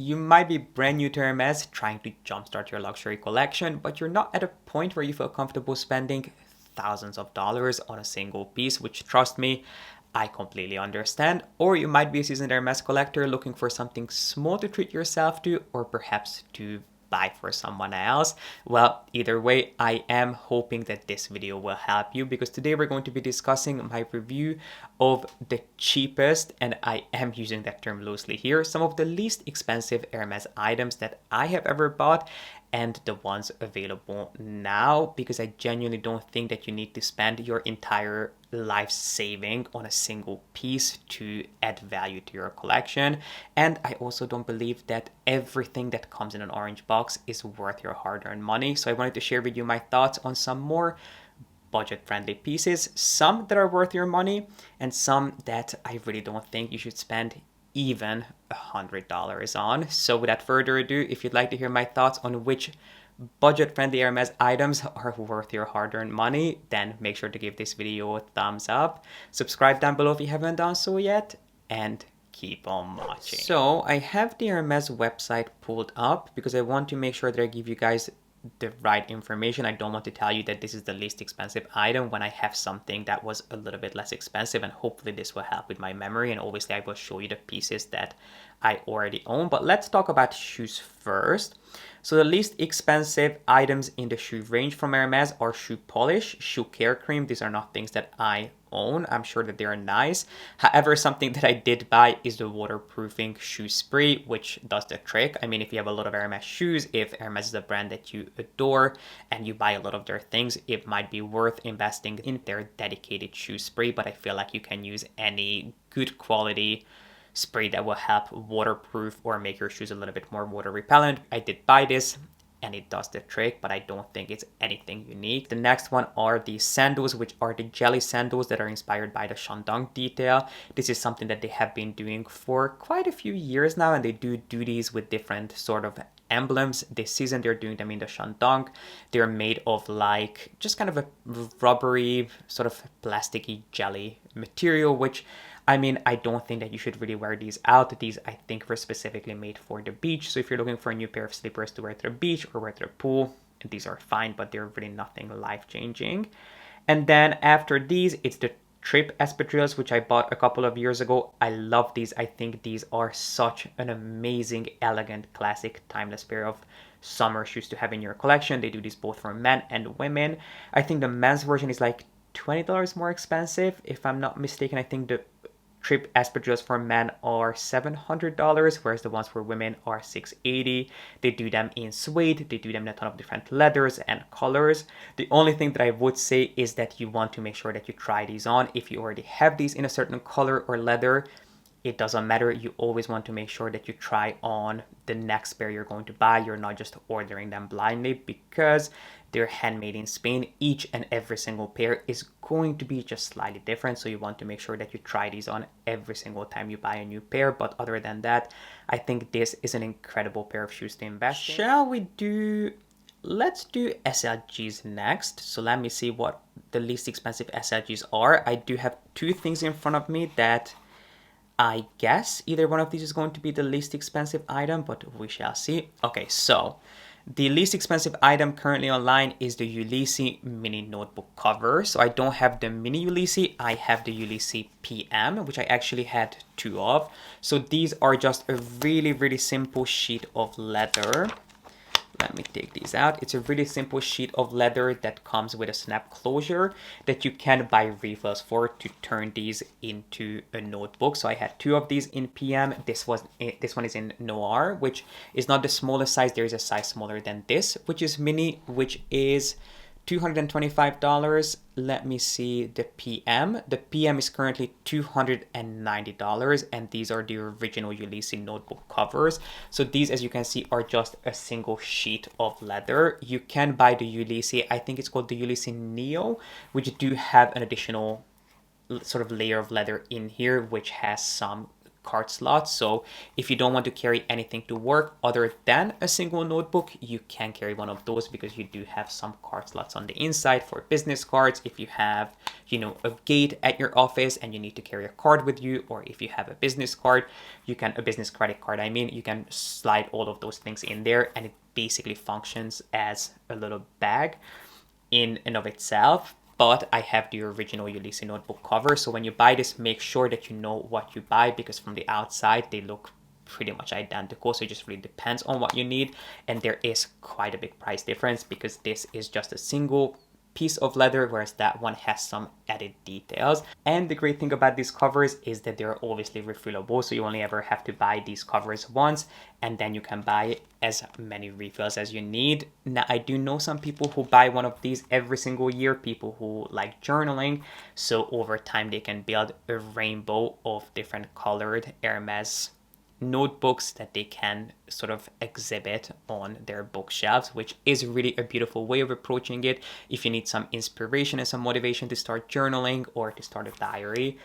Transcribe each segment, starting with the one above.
You might be brand new to Hermes, trying to jumpstart your luxury collection, but you're not at a point where you feel comfortable spending thousands of dollars on a single piece, which, trust me, I completely understand. Or you might be a seasoned Hermes collector looking for something small to treat yourself to, or perhaps to buy for someone else. Well, either way, I am hoping that this video will help you, because today we're going to be discussing my review of the cheapest, and I am using that term loosely here, some of the least expensive Hermes items that I have ever bought, and the ones available now, because I genuinely don't think that you need to spend your entire life saving on a single piece to add value to your collection. And I also don't believe that everything that comes in an orange box is worth your hard-earned money. So I wanted to share with you my thoughts on some more budget-friendly pieces, some that are worth your money and some that I really don't think you should spend even $100 on. So without further ado, if you'd like to hear my thoughts on which budget-friendly Hermes items are worth your hard-earned money, then make sure to give this video a thumbs up. Subscribe down below if you haven't done so yet, and keep on watching. So I have the Hermes website pulled up because I want to make sure that I give you guys the right information. I don't want to tell you that this is the least expensive item when I have something that was a little bit less expensive, and hopefully this will help with my memory, and obviously I will show you the pieces that I already own. But let's talk about shoes first. So the least expensive items in the shoe range from Hermes are shoe polish, shoe care cream. These are not things that I own. I'm sure that they are nice. However, something that I did buy is the waterproofing shoe spray, which does the trick. I mean, if you have a lot of Hermes shoes, if Hermes is a brand that you adore and you buy a lot of their things, it might be worth investing in their dedicated shoe spray. But I feel like you can use any good quality spray that will help waterproof or make your shoes a little bit more water repellent. I did buy this and it does the trick, but I don't think it's anything unique. The next one are the sandals, which are the jelly sandals that are inspired by the Shandong detail. This is something that they have been doing for quite a few years now, and they do these with different sort of emblems. This season they're doing them in the Shandong. They're made of like just kind of a rubbery sort of plasticky jelly material, which I mean, I don't think that you should really wear these out. These, I think, were specifically made for the beach. So if you're looking for a new pair of slippers to wear to the beach or wear to the pool, these are fine, but they're really nothing life-changing. And then after these, it's the Trip espadrilles, which I bought a couple of years ago. I love these. I think these are such an amazing, elegant, classic, timeless pair of summer shoes to have in your collection. They do these both for men and women. I think the men's version is like $20 more expensive, if I'm not mistaken. I think the Trip espadrilles for men are $700, whereas the ones for women are $680. They do them in suede, they do them in a ton of different leathers and colors. The only thing that I would say is that you want to make sure that you try these on. If you already have these in a certain color or leather, it doesn't matter. You always want to make sure that you try on the next pair you're going to buy. You're not just ordering them blindly, because they're handmade in Spain. Each and every single pair is going to be just slightly different. So you want to make sure that you try these on every single time you buy a new pair. But other than that, I think this is an incredible pair of shoes to invest in. Shall we do... Let's do SLGs next. So let me see what the least expensive SLGs are. I do have two things in front of me that I guess either one of these is going to be the least expensive item, but we shall see. Okay, so the least expensive item currently online is the Ulysses mini notebook cover. So I don't have the mini Ulysses, I have the Ulysses PM, which I actually had two of. So these are just a really, really simple sheet of leather. Let me take these out. It's a really simple sheet of leather that comes with a snap closure that you can buy refills for to turn these into a notebook. So I had two of these in PM. This one is in Noir, which is not the smallest size. There is a size smaller than this, which is mini, which is $225. Let me see the PM. The PM is currently $290, and these are the original Ulysses notebook covers. So these, as you can see, are just a single sheet of leather. You can buy the Ulysses, I think it's called the Ulysses Neo, which do have an additional sort of layer of leather in here, which has some card slots. So if you don't want to carry anything to work other than a single notebook, you can carry one of those because you do have some card slots on the inside for business cards. If you have, you know, a gate at your office and you need to carry a card with you, or if you have a business card, you can, a business credit card, I mean, you can slide all of those things in there and it basically functions as a little bag in and of itself. But I have the original Ulysses notebook cover, so when you buy this, make sure that you know what you buy, because from the outside they look pretty much identical, so it just really depends on what you need. And there is quite a big price difference because this is just a single piece of leather, whereas that one has some added details. And the great thing about these covers is that they're obviously refillable, so you only ever have to buy these covers once, and then you can buy as many refills as you need. Now, I do know some people who buy one of these every single year, people who like journaling, so over time they can build a rainbow of different colored Hermes notebooks that they can sort of exhibit on their bookshelves, which is really a beautiful way of approaching it if you need some inspiration and some motivation to start journaling or to start a diary.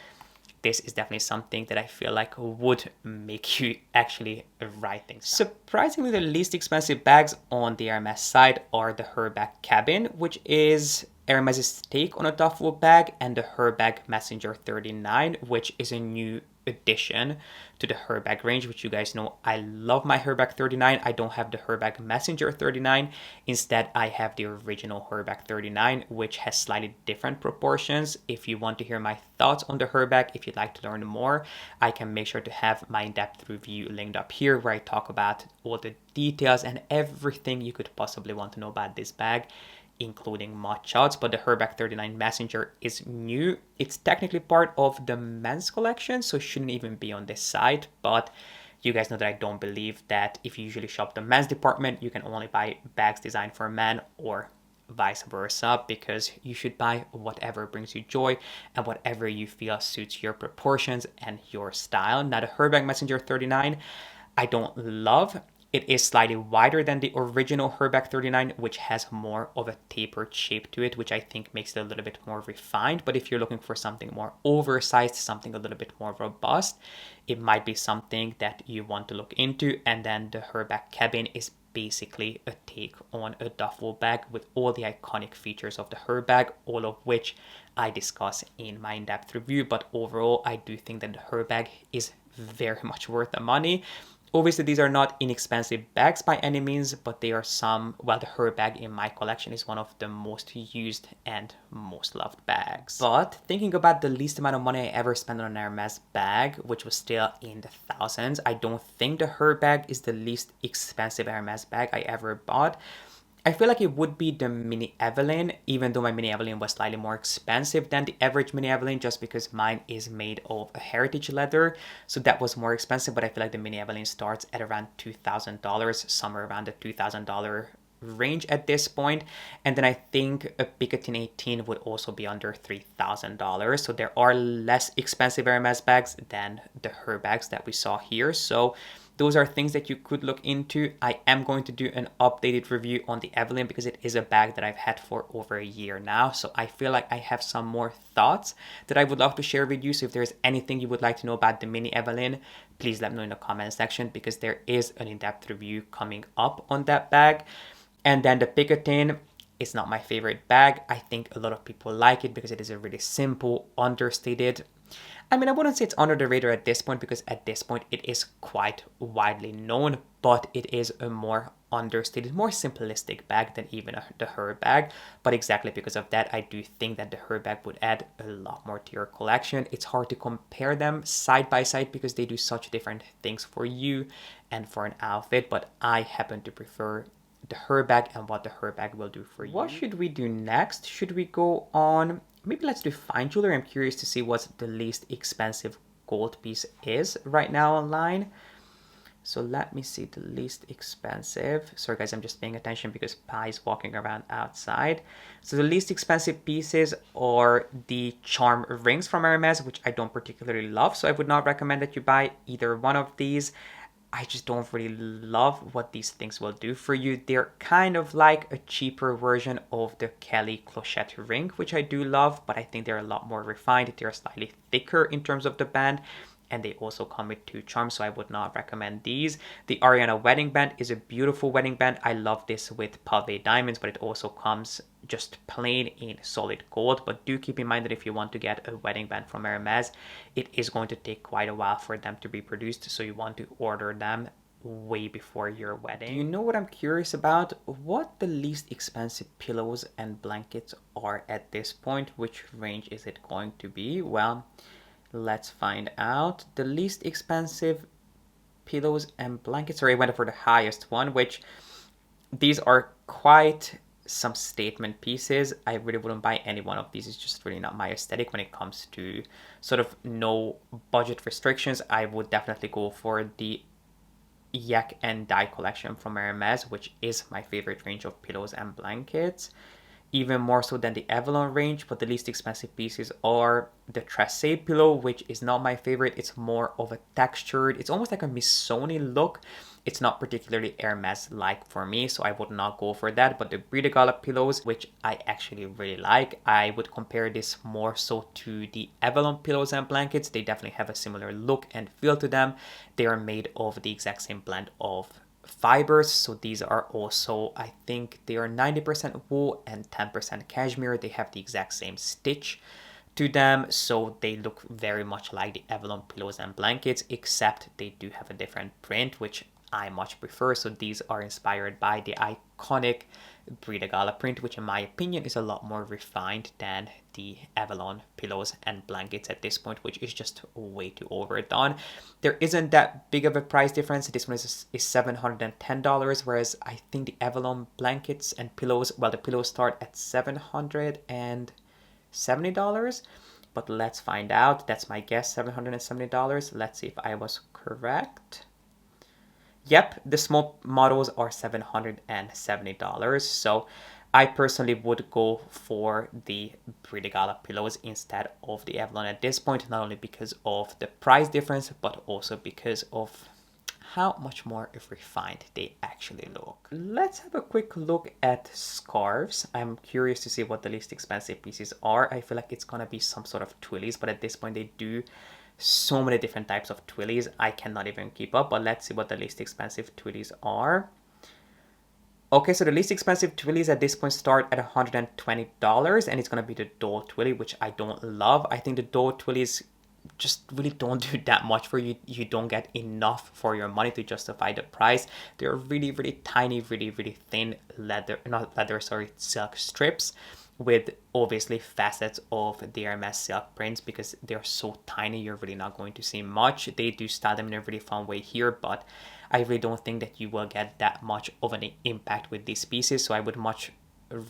This is definitely something that I feel like would make you actually write things down. Surprisingly, the least expensive bags on the Hermes side are the Herbag Cabin, which is Hermes' take on a duffel bag, and the Herbag Messenger 39, which is a new addition to the Herbag range, which you guys know I love my Herbag 39. I don't have the Herbag Messenger 39. Instead, I have the original Herbag 39, which has slightly different proportions. If you want to hear my thoughts on the Herbag, if you'd like to learn more, I can make sure to have my in-depth review linked up here, where I talk about all the details and everything you could possibly want to know about this bag, including mod shots. But the Herbag 39 Messenger is new. It's technically part of the men's collection, so it shouldn't even be on this side, but you guys know that I don't believe that if you usually shop the men's department, you can only buy bags designed for men, or vice versa, because you should buy whatever brings you joy and whatever you feel suits your proportions and your style. Now, the Herbag Messenger 39, I don't love. It is slightly wider than the original Herbag 39, which has more of a tapered shape to it, which I think makes it a little bit more refined. But if you're looking for something more oversized, something a little bit more robust, it might be something that you want to look into. And then the Herbag Cabin is basically a take on a duffel bag with all the iconic features of the Herbag, all of which I discuss in my in-depth review. But overall, I do think that the Herbag is very much worth the money. Obviously, these are not inexpensive bags by any means, but they are some, well, the Herbag in my collection is one of the most used and most loved bags. But thinking about the least amount of money I ever spent on an Hermes bag, which was still in the thousands, I don't think the Herbag is the least expensive Hermes bag I ever bought. I feel like it would be the Mini Evelyn, even though my Mini Evelyn was slightly more expensive than the average Mini Evelyn, just because mine is made of a heritage leather, so that was more expensive. But I feel like the Mini Evelyn starts at around $2,000, somewhere around the $2,000 range at this point. And then I think a Picatinny 18 would also be under $3,000. So there are less expensive Hermes bags than the Herbags that we saw here. So those are things that you could look into. I am going to do an updated review on the Evelyn because it is a bag that I've had for over a year now. So I feel like I have some more thoughts that I would love to share with you. So if there's anything you would like to know about the Mini Evelyn, please let me know in the comment section, because there is an in-depth review coming up on that bag. And then the Picatinny is not my favorite bag. I think a lot of people like it because it is a really simple, understated, I mean, I wouldn't say it's under the radar at this point, because at this point it is quite widely known, but it is a more understated, more simplistic bag than even the Herbag. But exactly because of that, I do think that the Herbag would add a lot more to your collection. It's hard to compare them side by side because they do such different things for you and for an outfit, but I happen to prefer the Herbag and what the Herbag will do for you. What should we do next? Should we go on? Maybe let's do fine jewelry. I'm curious to see what the least expensive gold piece is right now online. So let me see the least expensive. Sorry guys, I'm just paying attention because Pi is walking around outside. So the least expensive pieces are the charm rings from Hermes, which I don't particularly love. So I would not recommend that you buy either one of these. I just don't really love what these things will do for you. They're kind of like a cheaper version of the Kelly Clochette ring, which I do love, but I think they're a lot more refined. They're slightly thicker in terms of the band, and they also come with 2 charms, so I would not recommend these. The Ariana wedding band is a beautiful wedding band. I love this with pave diamonds, but it also comes just plain in solid gold. But do keep in mind that if you want to get a wedding band from Hermes, it is going to take quite a while for them to be produced, so you want to order them way before your wedding. Do you know what I'm curious about? What the least expensive pillows and blankets are at this point? Which range is it going to be? Well, let's find out. The least expensive pillows and blankets, or I went for the highest one, which these are quite some statement pieces. I really wouldn't buy any one of these. It's just really not my aesthetic when it comes to sort of no budget restrictions. I would definitely go for the Yak and Dye collection from Hermes, which is my favorite range of pillows and blankets, even more so than the Avalon range. But the least expensive pieces are the Tressé pillow, which is not my favorite. It's more of a textured, it's almost like a Missoni look. It's not particularly Hermes-like for me, so I would not go for that. But the Brie de Gala pillows, which I actually really like, I would compare this more so to the Avalon pillows and blankets. They definitely have a similar look and feel to them. They are made of the exact same blend of fibers, so these are also, I think they are 90% wool and 10% cashmere. They have the exact same stitch to them, so they look very much like the Avalon pillows and blankets, except they do have a different print, which I much prefer. So these are inspired by the iconic Brie de Gala print, which in my opinion is a lot more refined than the Avalon pillows and blankets at this point, which is just way too overdone. There isn't that big of a price difference. This one is $710, whereas I think the Avalon blankets and pillows, well, the pillows start at $770. But let's find out. That's my guess, $770. Let's see if I was correct. Yep, the small models are $770. So I personally would go for the Brie de Gala pillows instead of the Avalon at this point, not only because of the price difference, but also because of how much more refined they actually look. Let's have a quick look at scarves. I'm curious to see what the least expensive pieces are. I feel like it's gonna be some sort of twillies, but at this point they do so many different types of twillies, I cannot even keep up. But let's see what the least expensive twillies are. Okay, so the least expensive twillies at this point start at $120, and it's gonna be the doll twilly, which I don't love. I think the doll twillies just really don't do that much for you. You don't get enough for your money to justify the price. They're really, really tiny, really, really thin silk strips with obviously facets of the Hermes silk prints. Because they're so tiny, you're really not going to see much. They do style them in a really fun way here, but I really don't think that you will get that much of an impact with these pieces. So I would much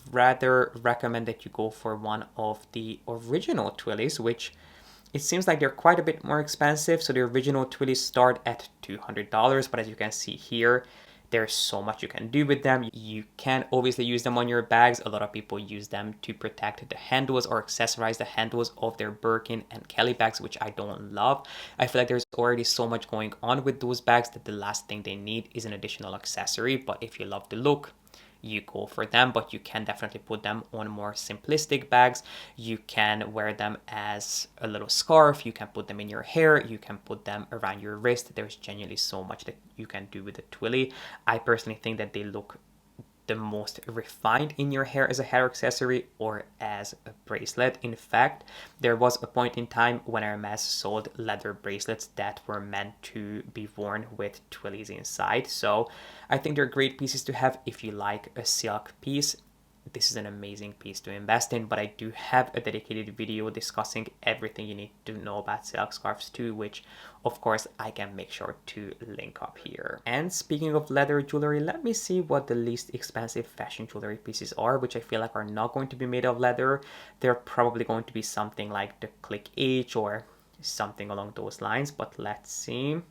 rather recommend that you go for one of the original twillies, which it seems like they're quite a bit more expensive. So the original twillies start at $200, but as you can see here, there's so much you can do with them. You can obviously use them on your bags. A lot of people use them to protect the handles or accessorize the handles of their Birkin and Kelly bags, which I don't love. I feel like there's already so much going on with those bags that the last thing they need is an additional accessory. But if you love the look, you go for them. But you can definitely put them on more simplistic bags. You can wear them as a little scarf. You can put them in your hair. You can put them around your wrist. There's genuinely so much that you can do with the twilly. I personally think that they look the most refined in your hair as a hair accessory or as a bracelet. In fact, there was a point in time when Hermes sold leather bracelets that were meant to be worn with twillies inside. So I think they're great pieces to have if you like a silk piece. This is an amazing piece to invest in, but I do have a dedicated video discussing everything you need to know about silk scarves too, which of course I can make sure to link up here. And speaking of leather jewelry, let me see what the least expensive fashion jewelry pieces are, which I feel like are not going to be made of leather. They're probably going to be something like the Click H or something along those lines, but let's see.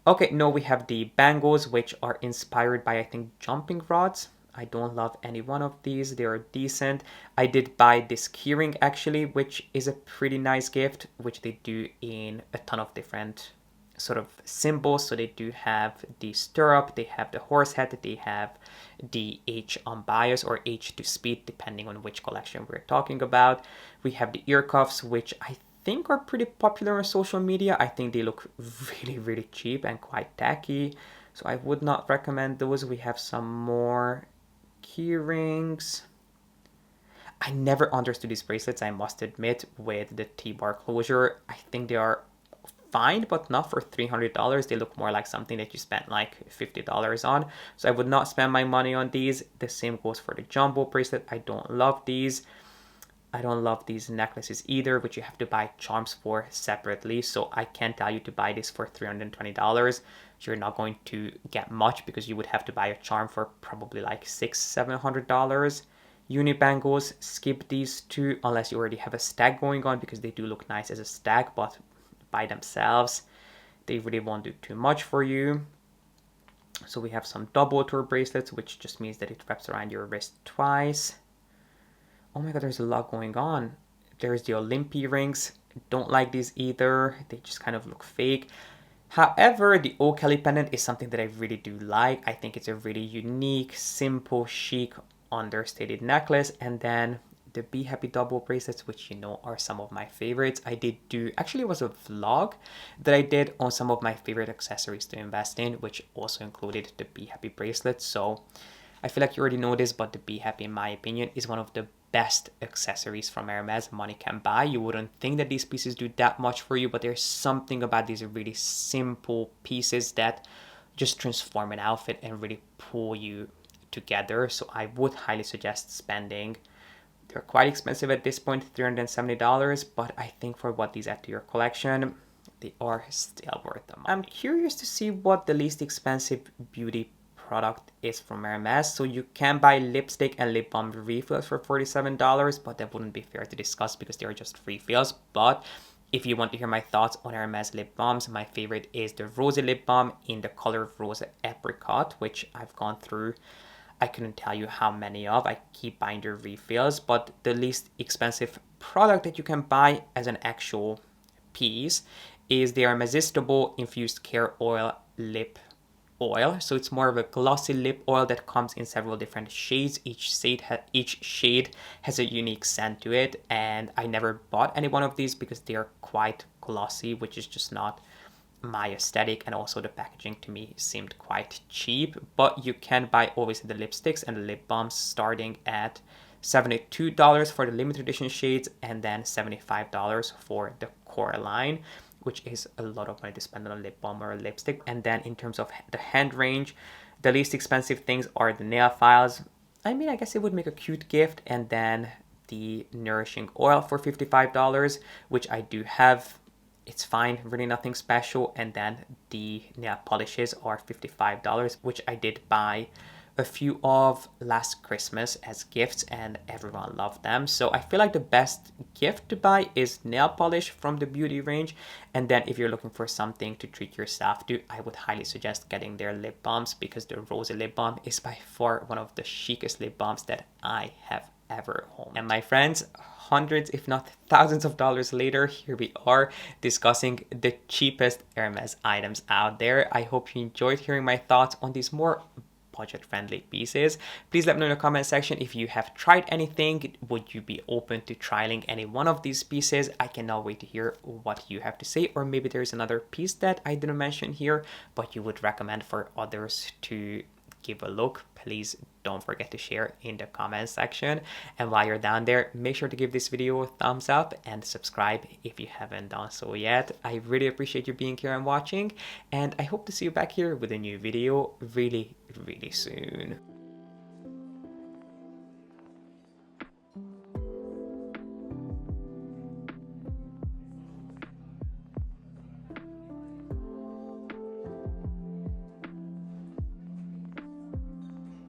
Okay, no, we have the bangles, which are inspired by, I think, jumping rods. I don't love any one of these. They are decent. I did buy this keyring actually, which is a pretty nice gift, which they do in a ton of different sort of symbols. So they do have the stirrup, they have the horse head, they have the H on bias or H to speed, depending on which collection we're talking about. We have the ear cuffs, which I think are pretty popular on social media. I think they look really, really cheap and quite tacky. So I would not recommend those. We have some more key rings. I never understood these bracelets, I must admit, with the T-bar closure. I think they are fine, but not for $300. They look more like something that you spent like $50 on. So I would not spend my money on these. The same goes for the jumbo bracelet. I don't love these. I don't love these necklaces either, which you have to buy charms for separately. So I can't tell you to buy this for $320. You're not going to get much because you would have to buy a charm for probably like $600-700. Uni bangles, skip these two unless you already have a stag going on, because they do look nice as a stag, but by themselves they really won't do too much for you. So we have some double tour bracelets, which just means that it wraps around your wrist twice. Oh my god, there's a lot going on. There's the Olympi rings. Don't like these either. They just kind of look fake. However, the O'Kelly pendant is something that I really do like. I think it's a really unique, simple, chic, understated necklace. And then the Be Happy double bracelets, which you know are some of my favorites. I did do, actually it was a vlog that I did on some of my favorite accessories to invest in, which also included the Be Happy bracelets. So I feel like you already know this, but the Be Happy, in my opinion, is one of the best accessories from Hermes money can buy. You wouldn't think that these pieces do that much for you, but there's something about these really simple pieces that just transform an outfit and really pull you together. So I would highly suggest spending. They're quite expensive at this point, $370, but I think for what these add to your collection, they are still worth them. I'm curious to see what the least expensive beauty product is from Hermes. So you can buy lipstick and lip balm refills for $47, but that wouldn't be fair to discuss because they are just refills. But if you want to hear my thoughts on Hermes lip balms, my favorite is the Rosy Lip Balm in the color Rose Apricot, which I've gone through. I couldn't tell you how many of. I keep buying the refills, but the least expensive product that you can buy as an actual piece is the Hermesistable Infused Care Oil Lip Oil. So it's more of a glossy lip oil that comes in several different shades. Each shade has a unique scent to it, and I never bought any one of these because they are quite glossy, which is just not my aesthetic, and also the packaging to me seemed quite cheap. But you can buy always the lipsticks and the lip balms starting at $72 for the limited edition shades, and then $75 for the core line, which is a lot of money to spend on a lip balm or a lipstick. And then in terms of the hand range, the least expensive things are the nail files. I mean, I guess it would make a cute gift. And then the nourishing oil for $55, which I do have. It's fine, really nothing special. And then the nail polishes are $55, which I did buy a few of last Christmas as gifts, and everyone loved them. So I feel like the best gift to buy is nail polish from the beauty range. And then if you're looking for something to treat yourself to, I would highly suggest getting their lip balms, because the Rosy Lip Balm is by far one of the chicest lip balms that I have ever owned. And my friends, hundreds if not thousands of dollars later, here we are discussing the cheapest Hermes items out there. I hope you enjoyed hearing my thoughts on these more budget-friendly pieces. Please let me know in the comment section if you have tried anything. Would you be open to trialing any one of these pieces? I cannot wait to hear what you have to say. Or maybe there's another piece that I didn't mention here, but you would recommend for others to give a look. Please don't forget to share in the comment section. And while you're down there, make sure to give this video a thumbs up and subscribe if you haven't done so yet. I really appreciate you being here and watching, and I hope to see you back here with a new video really, really soon.